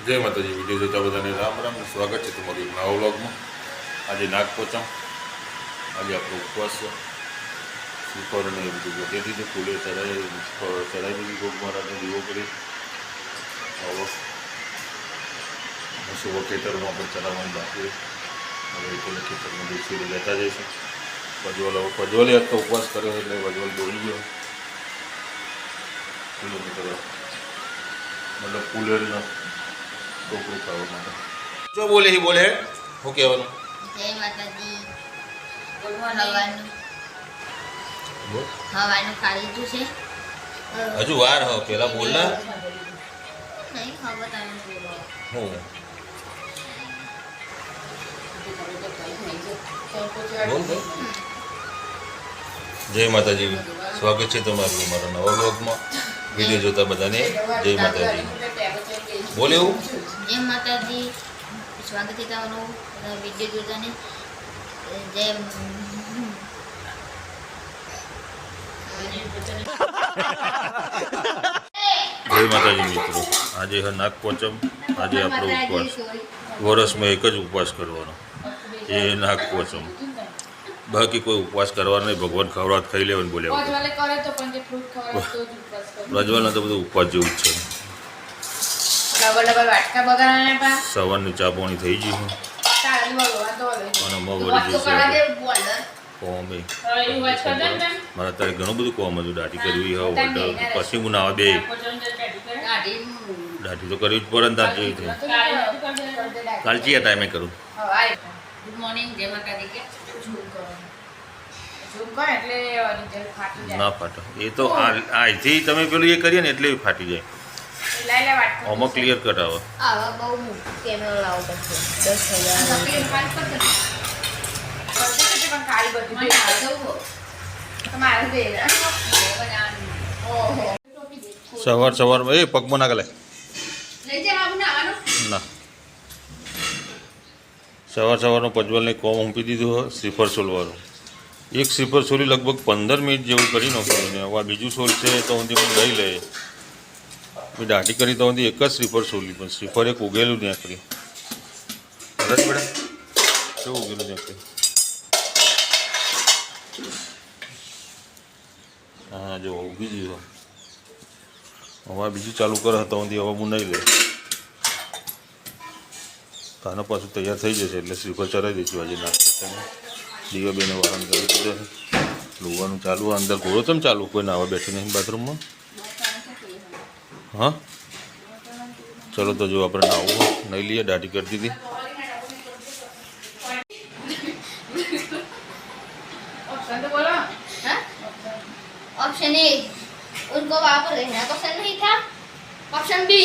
જય માતાજી. વિડીયો જોતા બધાને રામ રામ. સ્વાગત છે તમારું એક નવા વ્લોગમાં. આજે નાગપંચમ, આજે આપણો ઉપવાસ છે. શ્રીફળ ને એ બધું ગોઠવી દીધું, ફૂલે ચડાવી દીધી, ગોગ મહારાજને દીવો કરી. હવે સુવો ખેતરમાં પણ ચડાવવાનું બાકી. હવે પેલા ખેતરમાં બેસી લેતા જઈશું. પજવલે એક તો ઉપવાસ કર્યો એટલે પજવલ દોડી ગયો કિલોમીટર, મતલબ કુલેરના ટોકરું ખાવા માટે. જો બોલે શું કહેવાનું? જય માતાજી. હવાનું ખાઈ લીધું છે. હજુ વાર હો, પેલા બોલના. નહીં ખબર તમે બોલો. હું જય માતાજી. સ્વાગત છે તમારું મારા નવા વ્લોગમાં. વિડીયો જોતા બધાને જય માતાજી. બોલે એવું? જય માતાજી. સ્વાગત છે તમારું વિડીયો જોતાને. જય જય માતાજી મિત્રો. આજે નાગપંચમ. આજે આપણો ઉપવાસ. વર્ષમાં એક જ ઉપવાસ કરવાનો, એ નાગપંચમ. બાકી કોઈ ઉપવાસ કરવાનો નહીં. ભગવાન ખવડાવત ખાઈ લેવાનું બોલ્યા. પ્રજ્વલને તો બધું ઉપવાસ જેવું જ છે. સવારની ચા પાણી થઈ ગયું અને મગવડી જશે કોમ. મારા તારે ઘણું બધું કોમ હતું. દાઢી કરવી હોય ઓર્ડર, પછી હું નાવા બે દાઢી તો કરવી જ પડે ને. તાર જેવી થઈ કાલ ચિયા ટાઈમે કરું. Good morning. જય માતાજી. ના ફાટે એ તો અહીંથી તમે પેલું એ કરીએ ને એટલે ફાટી જાય. આમાં ક્લિયર કટ આવે. આવા બહુ મોટું કેમેરો લાવવો પડશે. 10,000 સવારમાં એ પગમાં ના ગલે ના. સવારનું પજવલને કોમ મૂકી દીધું હોય. શ્રીફળ સોલવાનું. એક શ્રીફળ સોલી લગભગ 15 મિનિટ જેવું કરી નાખ્યું. હવે બીજું સોલ છે તો હું લઈ લે. મેં દાઢી કરી તો એક જ શ્રીફળ સોલી, પણ શ્રીફળ એક ઉગેલું નીકળ્યું. બરાબર બેટા, કેવું ઉગેલું નીકળ્યું? હા જો ઉગી ગયું. હવે બીજું ચાલુ કરે તો હવે હું નહીં લે. તાના પાછું તૈયાર થઈ જશે એટલે શ્રીફળ ચડાવી દઈશું. આજે નાસ્તા દીવા બેને વારણ કરી દીધો. લોવાનું ચાલુ, અંદર ઘોડો કેમ ચાલુ? કોઈ નાવા બેઠી નહીં બાથરૂમમાં. હા ચલો તો જો આપણે નાવું નહીં લઈએ. દાઢી કરી દીધી. ऑप्शन ए उनको वहाँ पर रहना पसंद नहीं था. ऑप्शन बी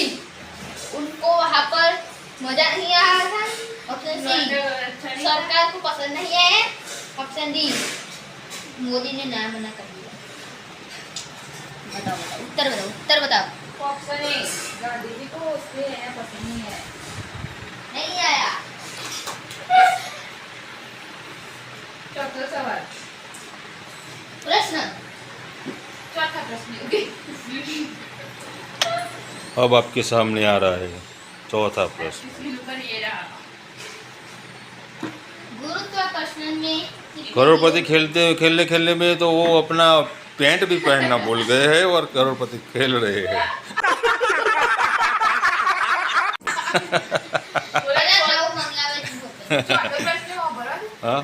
उनको वहाँ पर मजा नहीं आ रहा था. ऑप्शन सी सरकार को पसंद नहीं है. ऑप्शन डी मोदी ने नाम मना कर दिया. बताओ उत्तर बताओ. ऑप्शन ए गांधी जी को उसके है पसंद नहीं है. नहीं आया. चौथा सवाल. प्रश्न. चौथा प्रश्न. ओके. अब आपके सामने आ रहा है चौथा प्रश्न. पर ये रहा. गुरुत्वाकर्षण में करोड़पति खेलने में तो वो अपना पैंट भी पहनना भूल गए हैं और करोड़पति खेल रहे हैं. हाँ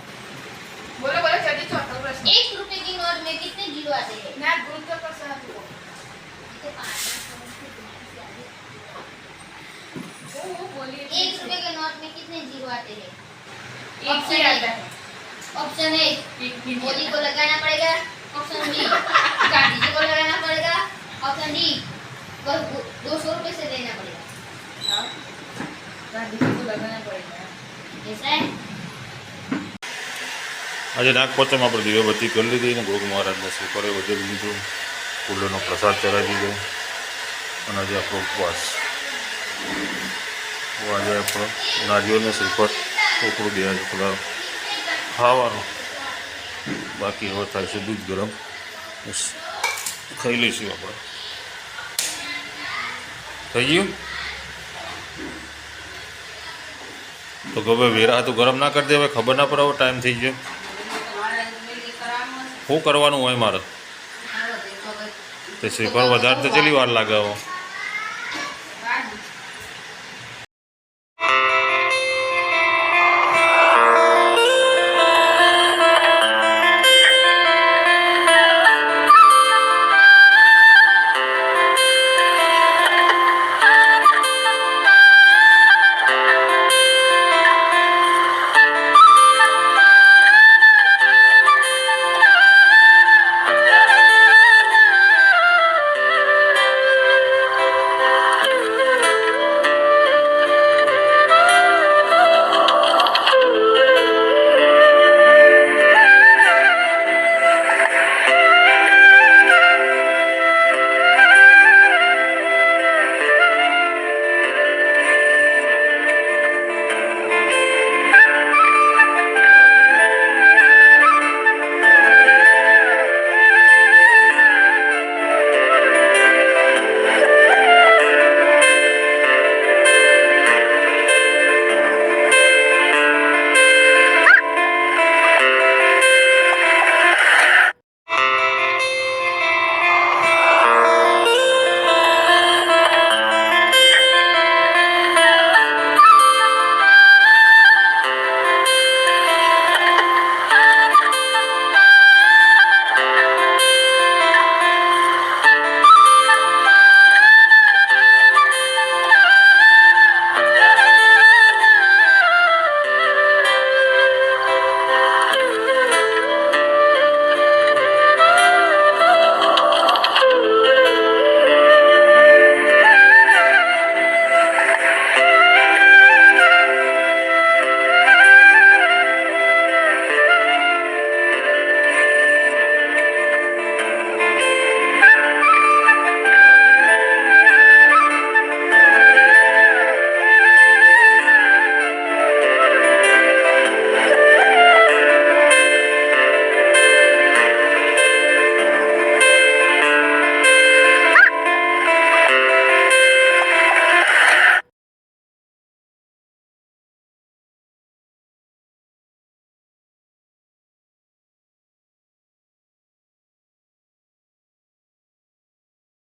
बोलो जल्दी. चौथा प्रश्न. 1 रुपए की नोट में कितने जीरो आते हैं? ना गुरुत्वाकर्षण वो बोलिए. 1 रुपए के नोट में कितने जीरो आते हैं? एक से आता है. ऑप्शन ए एक भी नहीं मोदी आता. को लगाना पड़ेगा. ऑप्शन बी गांधी जी को लगाना पड़ेगा. ऑप्शन डी 200 रुपए से लेना पड़ेगा. हाँ? गांधी जी को लगाना पड़ेगा. ऐसा है. આજે નાગપંચમ આપણે દીવાબત્તી કરી લીધી ને ગોગ મહારાજને શ્રીફળે વધારી દીધું. ફૂલોનો પ્રસાદ ચડાવી દીધો અને આજે આપણો ઉપવાસ. આજે આપણો નારિયેળને શ્રીફળ ટોકરું બે પેલા ખાવાનું. બાકી હવે થાય છે દૂધ ગરમ, ખાઈ લઈશું આપણે. થઈ ગયું. તો હવે વેરા તો ગરમ ના કરી દે, હવે ખબર ના પડે, હવે ટાઈમ થઈ ગયો. શું કરવાનું હોય મારે? તે શ્રીફળ વધારે તો ચેટલી વાર લાગે હવે?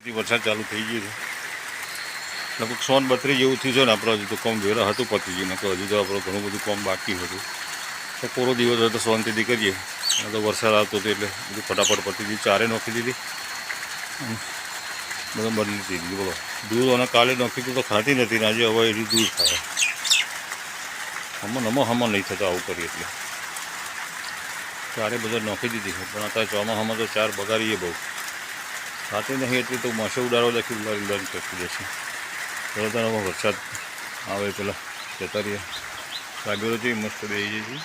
વરસાદ ચાલુ થઈ ગયો છે, લગભગ 132 જેવું થયું છે ને. આપણે હજુ તો કોમ વેરા હતું પતી ગયું, નકર હજુ તો આપણે ઘણું બધું કોમ બાકી હતું. તો પૂરો દિવસ હોય તો શાંતિથી કરીએ. તો વરસાદ આવતો હતો એટલે બધું ફટાફટ પતી ગયું. ચારે નોખી દીધી, બધું બદલી દીધી. બોલો, દૂધ અને કાલે નોખી તો ખાતી નથી ને આજે હવે એની દૂધ ખાય. હમણાં નહીં થતા આવું કરીએ એટલે ચારે બધા નોખી દીધી છે. પણ અત્યારે ચોમાસામાં તો ચાર બગાડીએ બહુ ખાતી નહીં એટલી તો માસે ઉડાડવા લખી ઉડાડી કરતી જશે. બધામાં વરસાદ આવે પેલા જતા રહીએ. કાગળો જેવી મસ્ત બેસી જાય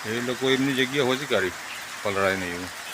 છે. એ લોકો એમની જગ્યા હોતી કાઢી પલળાય નહીં એવું.